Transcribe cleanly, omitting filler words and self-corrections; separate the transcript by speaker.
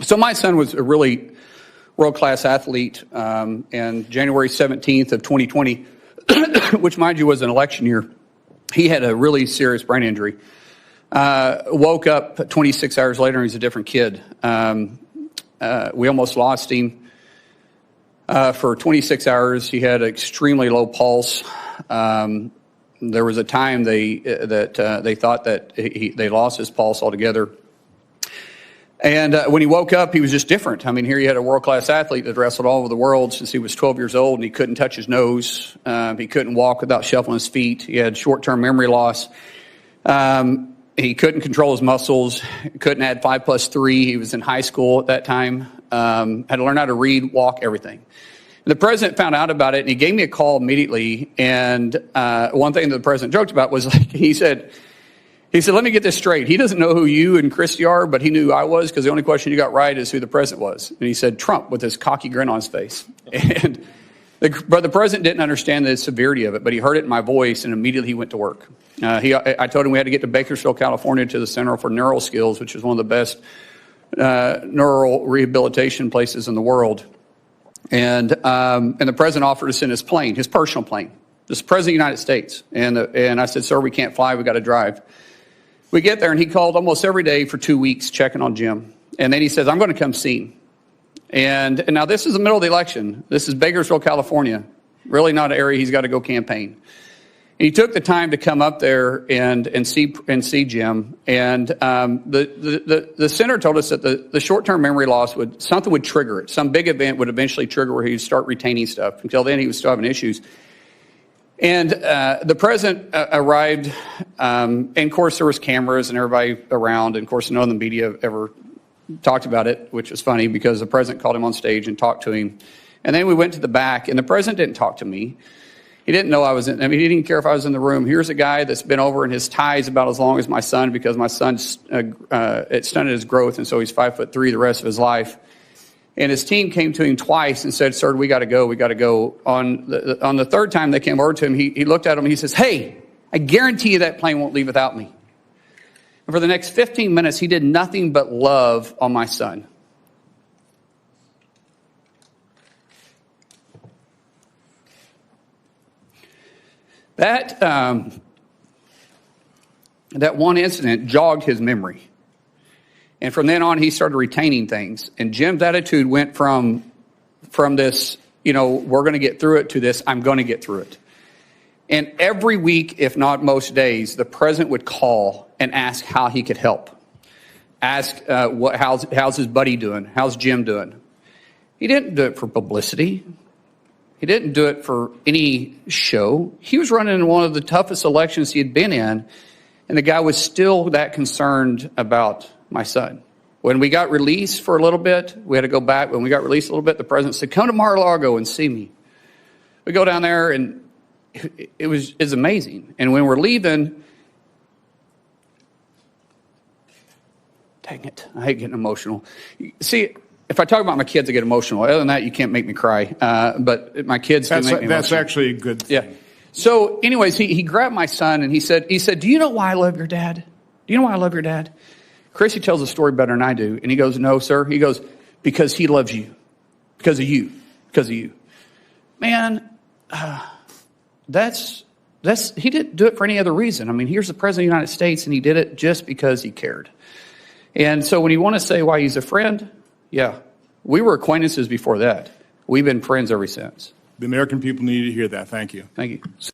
Speaker 1: So my son was a really world-class athlete, and January 17th of 2020, which, mind you, was an election year, he had a really serious brain injury. Woke up 26 hours later, and he's a different kid. We almost lost him. For 26 hours, he had an extremely low pulse. There was a time they thought that they lost his pulse altogether. And when he woke up, he was just different. I mean, here he had a world-class athlete that wrestled all over the world since he was 12 years old, and he couldn't touch his nose. He couldn't walk without shuffling his feet. He had short-term memory loss. He couldn't control his muscles. Couldn't add 5 plus 3. He was in high school at that time. Had to learn how to read, walk, everything. And the president found out about it, and he gave me a call immediately. And one thing that the president joked about was, like, he said, let me get this straight. He doesn't know who you and Christy are, but he knew who I was, because the only question you got right is who the president was. And he said, Trump, with this cocky grin on his face. But the president didn't understand the severity of it, but he heard it in my voice, and immediately he went to work. I told him we had to get to Bakersfield, California, to the Center for Neural Skills, which is one of the best neural rehabilitation places in the world. And the president offered us in his plane, his personal plane. This is the president of the United States. And I said, sir, we can't fly. We got to drive. We get there, and he called almost every day for 2 weeks checking on Jim. And then he says, I'm going to come see him. And now this is the middle of the election. This is Bakersfield, California. Really not an area he's got to go campaign. And he took the time to come up there and see Jim. And the center told us that the short-term memory loss something would trigger it. Some big event would eventually trigger where he'd start retaining stuff. Until then, he was still having issues. And the president arrived, and of course there was cameras and everybody around, and of course none of the media ever talked about it, which was funny because the president called him on stage and talked to him. And then we went to the back, and the president didn't talk to me. He didn't know I was in, he didn't care if I was in the room. Here's a guy that's been over, and his tie is about as long as my son, because my son, it stunted his growth, and so he's 5'3" the rest of his life. And his team came to him twice and said, sir, we got to go. We got to go. On the third time they came over to him, he looked at him and he says, hey, I guarantee you that plane won't leave without me. And for the next 15 minutes, he did nothing but love on my son. That one incident jogged his memory. And from then on, he started retaining things. And Jim's attitude went from this, we're going to get through it, to this, I'm going to get through it. And every week, if not most days, the president would call and ask how he could help. Ask, how's his buddy doing? How's Jim doing? He didn't do it for publicity. He didn't do it for any show. He was running in one of the toughest elections he had been in, and the guy was still that concerned about my son. When we got released for a little bit, we had to go back. When we got released a little bit, the president said, come to Mar-a-Lago and see me. We go down there, and it's amazing. And when we're leaving, dang it, I hate getting emotional. See, if I talk about my kids, I get emotional. Other than that, you can't make me cry. But my kids do make me emotional. That's
Speaker 2: actually a good thing.
Speaker 1: Yeah. So anyways, he grabbed my son, and he said, do you know why I love your dad? Do you know why I love your dad? Chrissy tells the story better than I do. And he goes, no, sir. He goes, because he loves you. Because of you. Because of you. Man, he didn't do it for any other reason. I mean, here's the president of the United States, and he did it just because he cared. And so when you want to say why he's a friend, yeah, we were acquaintances before that. We've been friends ever since.
Speaker 2: The American people need to hear that. Thank you.
Speaker 1: Thank you.